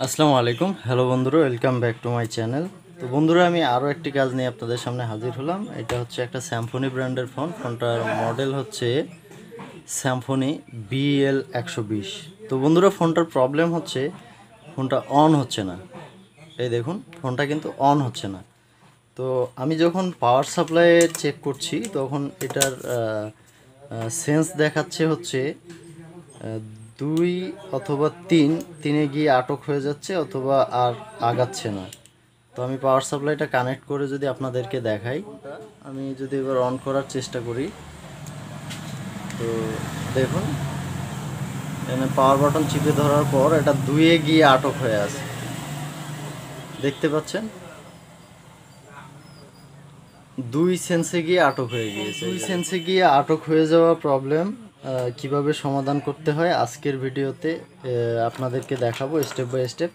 আসসালামু আলাইকুম। হ্যালো বন্ধুরা, welcome back to my channel. তো বন্ধুরা, আমি আরও একটি কাজ নিয়ে আপনাদের সামনে হাজির হলাম। এটা হচ্ছে একটা স্যামফনি ব্র্যান্ডের ফোন। ফোনটার মডেল হচ্ছে স্যামফনি BL120। তো বন্ধুরা, ফোনটার প্রবলেম হচ্ছে ফোনটা অন হচ্ছে না। এই দেখুন, ফোনটা কিন্তু অন হচ্ছে না। তো আমি যখন পাওয়ার সাপ্লাই চেক করছি তখন এটার সেন্স দেখাচ্ছে হচ্ছে 2 অথবা 3 গিয়ে আটক হয়ে যাচ্ছে অথবা আর আগাচ্ছে না। তো আমি পাওয়ার সাপ্লাইটা কানেক্ট করে যদি আপনাদেরকে দেখাই, আমি যদি এবার অন করার চেষ্টা করি, তো দেখুন এখানে পাওয়ার বাটন চিপে ধরার পর এটা 2 গিয়ে আটক হয়ে আছে, দেখতে পাচ্ছেন। 2 সেন্সে গিয়ে আটক হয়ে গিয়েছে। 2 সেন্সে গিয়ে আটক হয়ে যাওয়া প্রবলেম কিভাবে সমাধান করতে হয় আজকের ভিডিওতে আপনাদেরকে দেখাবো স্টেপ বাই স্টেপ।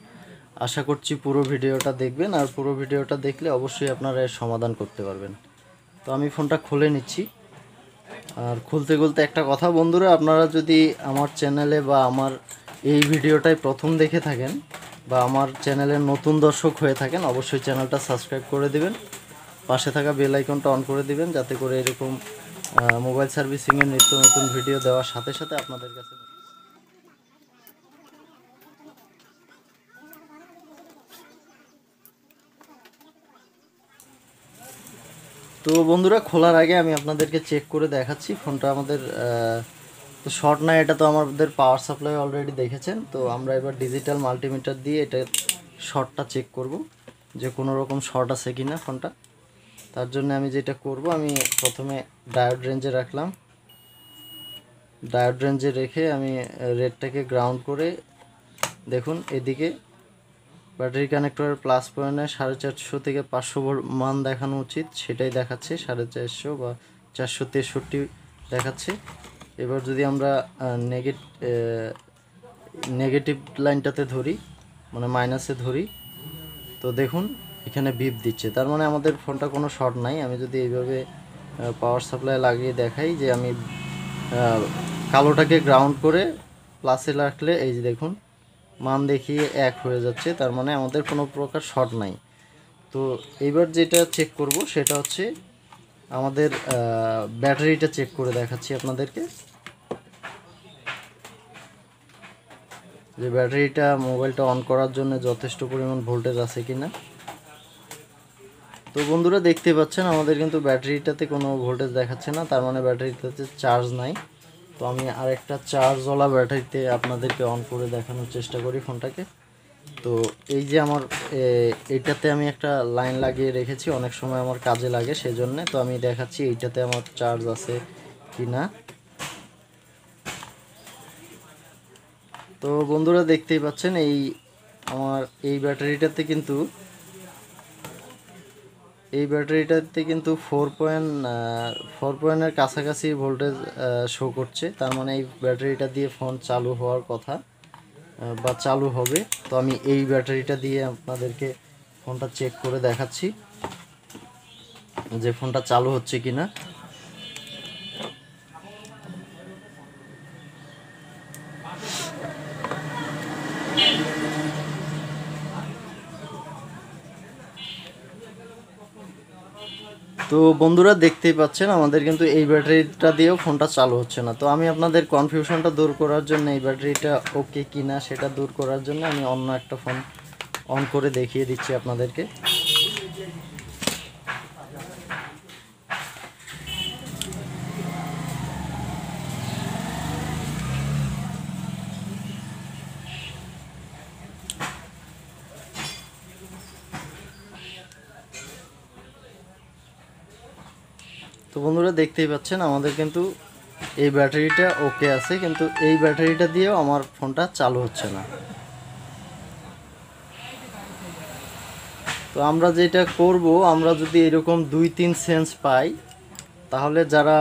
আশা করছি পুরো ভিডিওটা দেখবেন, আর পুরো ভিডিওটা দেখলে অবশ্যই আপনারা এর সমাধান করতে পারবেন। তো আমি ফোনটা খুলে নিচ্ছি। আর খুলতে খুলতে একটা কথা বন্ধুরা, আপনারা যদি আমার চ্যানেলে বা আমার এই ভিডিওটাই প্রথম দেখে থাকেন বা আমার চ্যানেলের নতুন দর্শক হয়ে থাকেন, অবশ্যই চ্যানেলটা সাবস্ক্রাইব করে দিবেন, পাশে থাকা বেল আইকনটা অন করে দিবেন, যাতে করে এরকম মোবাইল সার্ভিসিংয়ের নিত্য নতুন ভিডিও দেওয়ার সাথে সাথে আপনাদের কাছে। তো বন্ধুরা, খোলার আগে আমি আপনাদেরকে চেক করে দেখাচ্ছি ফোনটা আমাদের তো শর্ট না, এটা তো আমাদের পাওয়ার সাপ্লাই অলরেডি দেখেছেন। তো আমরা এবার ডিজিটাল মাল্টিমিটার দিয়ে এটা শর্টটা চেক করব যে কোনো রকম শর্ট আছে কি না ফোনটা। তার জন্য আমি যেটা করব, আমি প্রথমে ডায়োড রেঞ্জে রাখলাম। ডায়োড রেঞ্জে রেখে আমি রেডটাকে গ্রাউন্ড করে, দেখুন এদিকে ব্যাটারি কানেক্টরের প্লাস পয়েন্টে 450 থেকে 500 ভোল্ট মান দেখানো উচিত, সেটাই দেখাচ্ছে 450 বা 463 দেখাচ্ছে। এবার যদি আমরা নেগেটিভ লাইনটাতে ধরি, মানে মাইনাসে ধরি, তো দেখুন এখানে বিপ দিচ্ছে, তার মানে আমাদের ফোনটা কোনো শর্ট নাই। আমি যদি এইভাবে পাওয়ার সাপ্লাই লাগিয়ে দেখাই যে আমি কালোটাকে গ্রাউন্ড করে প্লাসে রাখলে, এই যে দেখুন মান দেখিয়ে 1 হয়ে যাচ্ছে, তার মানে আমাদের কোনো প্রকার শর্ট নাই। তো এইবার যেটা চেক করব সেটা হচ্ছে আমাদের ব্যাটারিটা চেক করে দেখাচ্ছি আপনাদেরকে, যে ব্যাটারিটা মোবাইলটা অন করার জন্য যথেষ্ট পরিমাণ ভোল্টেজ আছে কিনা। তো বন্ধুরা, দেখতে পাচ্ছেন আমাদের কিন্তু ব্যাটারিটাতে কোনো ভোল্টেজ দেখাচ্ছে না, তার মানে ব্যাটারিটাতে চার্জ নাই। তো আমি আরেকটা চার্জওয়ালা ব্যাটারিতে আপনাদেরকে অন করে দেখানোর চেষ্টা করি ফোনটাকে। তো এই যে আমার এইটাতে আমি একটা লাইন লাগিয়ে রেখেছি, অনেক সময় আমার কাজে লাগে সেজন্য। তো আমি দেখাচ্ছি এইটাতে আমার চার্জ আছে কি না। তো বন্ধুরা, দেখতেই পাচ্ছেন আমার এই ব্যাটারিটাতে কিন্তু 4 পয়েন্টের কাছাকাছি ভোল্টেজ শো করছে, তার মানে এই ব্যাটারিটা দিয়ে ফোন চালু হওয়ার কথা বা চালু হবে। তো আমি এই ব্যাটারিটা দিয়ে আপনাদেরকে ফোনটা চেক করে দেখাচ্ছি যে ফোনটা চালু হচ্ছে কিনা। তো বন্ধুরা, দেখতেই পাচ্ছেন আমাদের কিন্তু এই ব্যাটারিটা দিয়েও ফোনটা চালু হচ্ছে না। তো আমি আপনাদের কনফিউশনটা দূর করার জন্য, এই ব্যাটারিটা ওকে কিনা সেটা দূর করার জন্য আমি অন্য একটা ফোন অন করে দেখিয়ে দিচ্ছি আপনাদেরকে। তো বন্ধুরা, দেখতেই পাচ্ছেন আমাদের কিন্তু এই ব্যাটারিটা ওকে আছে, কিন্তু এই ব্যাটারিটা দিয়েও আমার ফোনটা চালু হচ্ছে না। তো আমরা যেটা করব, আমরা যদি এরকম 2-3 সেন্স পাই, তাহলে যারা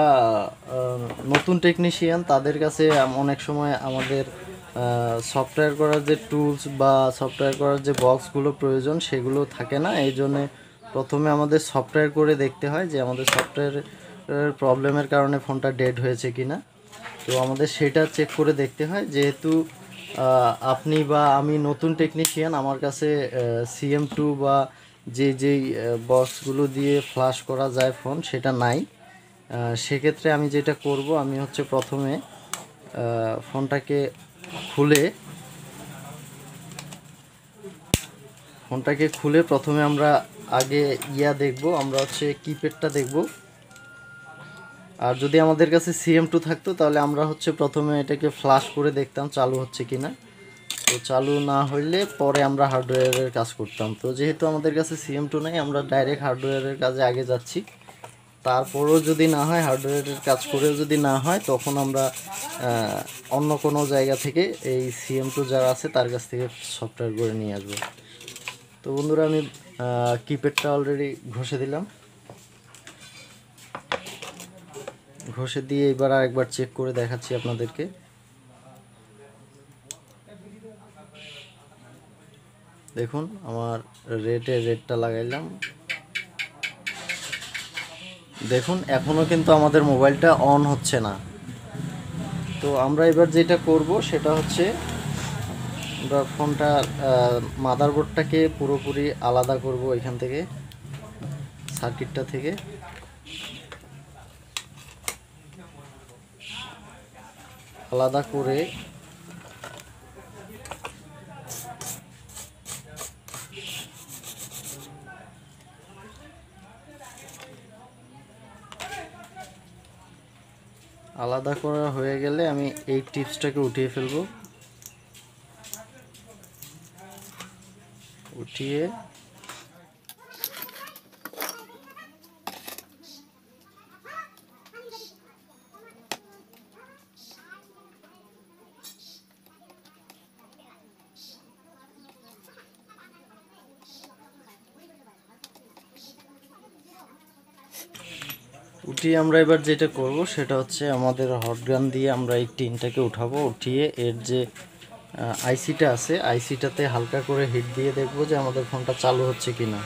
নতুন টেকনিশিয়ান তাদের কাছে অনেক সময় আমাদের সফটওয়্যার করার যে টুলস বা সফটওয়্যার করার যে বক্সগুলো প্রয়োজন সেগুলো থাকে না। এই জন্যে প্রথমে আমাদের সফটওয়্যার করে দেখতে হয় যে আমাদের সফটওয়্যারের প্রবলেমের কারণে ফোনটা ডেড হয়েছে কি না। তো আমাদের সেটা চেক করে দেখতে হয়, যেহেতু আপনি বা আমি নতুন টেকনিশিয়ান, আমার কাছে CM2 বা যেই বক্সগুলো দিয়ে ফ্লাশ করা যায় ফোন সেটা নাই। সেক্ষেত্রে আমি যেটা করব, আমি হচ্ছে প্রথমে ফোনটাকে খুলে প্রথমে আমরা আগে দেখব, আমরা হচ্ছে কিপ্যাডটা দেখব। আর যদি আমাদের কাছে CM2 থাকতো তাহলে আমরা হচ্ছে প্রথমে এটাকে ফ্লাশ করে দেখতাম চালু হচ্ছে কিনা। তো চালু না হইলে পরে আমরা হার্ডওয়্যারের কাজ করতাম। তো যেহেতু আমাদের কাছে CM2 নাই, আমরা ডাইরেক্ট হার্ডওয়্যারের কাজে আগে যাচ্ছি। তারপরেও যদি না হয়, হার্ডওয়্যারের কাজ করেও যদি না হয়, তখন আমরা অন্য কোনো জায়গা থেকে এই CM2 যারা আছে তার কাছ থেকে সফটওয়্যার করে নিয়ে আসবো। তো বন্ধুরা, আমি কিপ্যাডটা অলরেডি ঘষে দিলাম। ঘষে দিয়ে এবার আরেকবার চেক করে দেখাচ্ছি আপনাদেরকে। দেখুন, আমার রেডটা লাগাইলাম। দেখুন, এখনও কিন্তু আমাদের মোবাইলটা অন হচ্ছে না। তো আমরা এবার যেটা করব সেটা হচ্ছে, আমরা ফোনটার মাদারবোর্ডটাকে পুরোপুরি আলাদা করব এখান থেকে, সার্কিটটা থেকে। আলাদা করে আলাদা করা হয়ে গেলে আমি এই টিপসটাকে উঠিয়ে ফেলব। উঠিয়ে আমরা এবার যেটা করব সেটা হচ্ছে, আমাদের হট গান দিয়ে আমরা এই টিনটাকে উঠাবো। উঠিয়ে এর যে আইসিটা আছে, আইসিটাতে হালকা করে হিট দিয়ে দেখব যে আমাদের ফোনটা চালু হচ্ছে কিনা।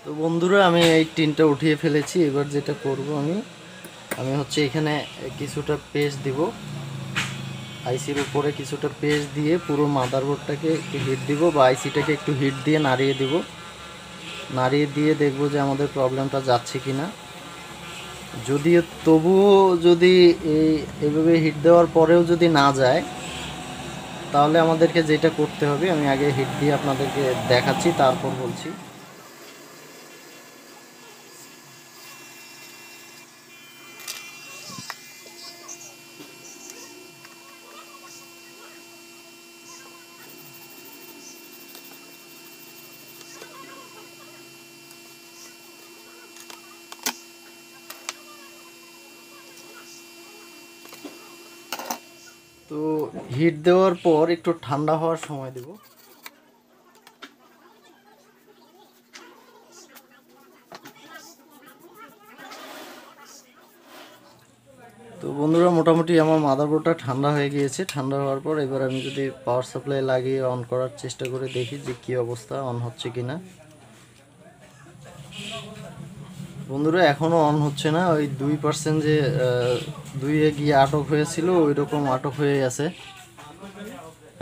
তো বন্ধুরা, আমি এই টিনটা উঠিয়ে ফেলেছি। এবার যেটা করব, আমি হচ্ছে এখানে কিছুটা পেস্ট দিব, আইসির উপরে কিছুটা পেস্ট দিয়ে পুরো মাদারবোর্ডটাকে একটু হিট দিব, বা আইসিটাকে একটু হিট দিয়ে নাড়িয়ে দিব। নাড়িয়ে দিয়ে দেখব যে আমাদের প্রবলেমটা যাচ্ছে কিনা। যদি তবুও যদি এইভাবে হিট দেওয়ার পরেও যদি না যায়, তাহলে আমাদেরকে যেটা করতে হবে, আমি আগে হিট দিয়ে আপনাদেরকে দেখাচ্ছি, তারপর বলছি। তো হিট দেওয়ার পর একটু ঠান্ডা হওয়ার সময় দেব। তো বন্ধুরা, মোটামুটি আমার মাদারবোর্ডটা ঠান্ডা হয়ে গিয়েছে। ঠান্ডা হওয়ার পর এবার আমি যদি পাওয়ার সাপ্লাই লাগিয়ে অন করার চেষ্টা করে দেখি যে কী অবস্থা, অন হচ্ছে কিনা। বন্ধুরা, এখনও অন হচ্ছে না। ওই 2% যে 2-এ গিয়ে আটক হয়েছিল, ওই রকম আটক হয়ে আছে।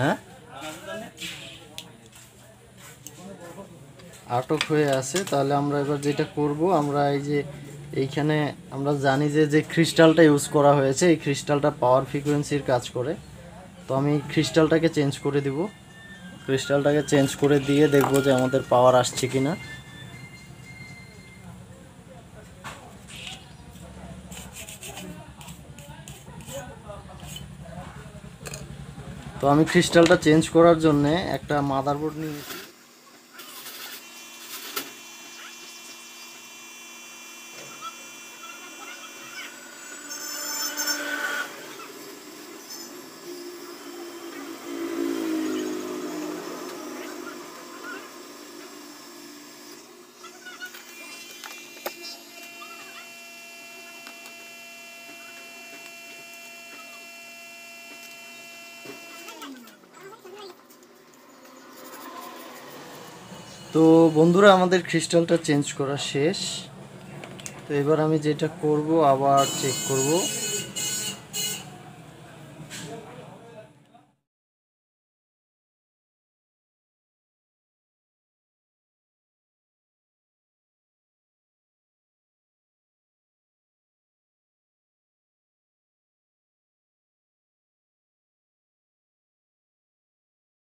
হ্যাঁ, আটক হয়ে আছে। তাহলে আমরা এবার যেটা করব, আমরা এইখানে আমরা জানি যে ক্রিস্টালটা ইউজ করা হয়েছে, এই ক্রিস্টালটা পাওয়ার ফ্রিকোয়েন্সির কাজ করে। তো আমি ক্রিস্টালটাকে চেঞ্জ করে দিব। ক্রিস্টালটাকে চেঞ্জ করে দিয়ে দেখব যে আমাদের পাওয়ার আসছে কিনা। তো আমি ক্রিস্টালটা চেঞ্জ করার জন্য একটা মাদারবোর্ড নিয়েছি। তো বন্ধুরা আমাদের ক্রিস্টালটা চেঞ্জ করা শেষ। তো এবার আমি যেটা করব আবার চেক করব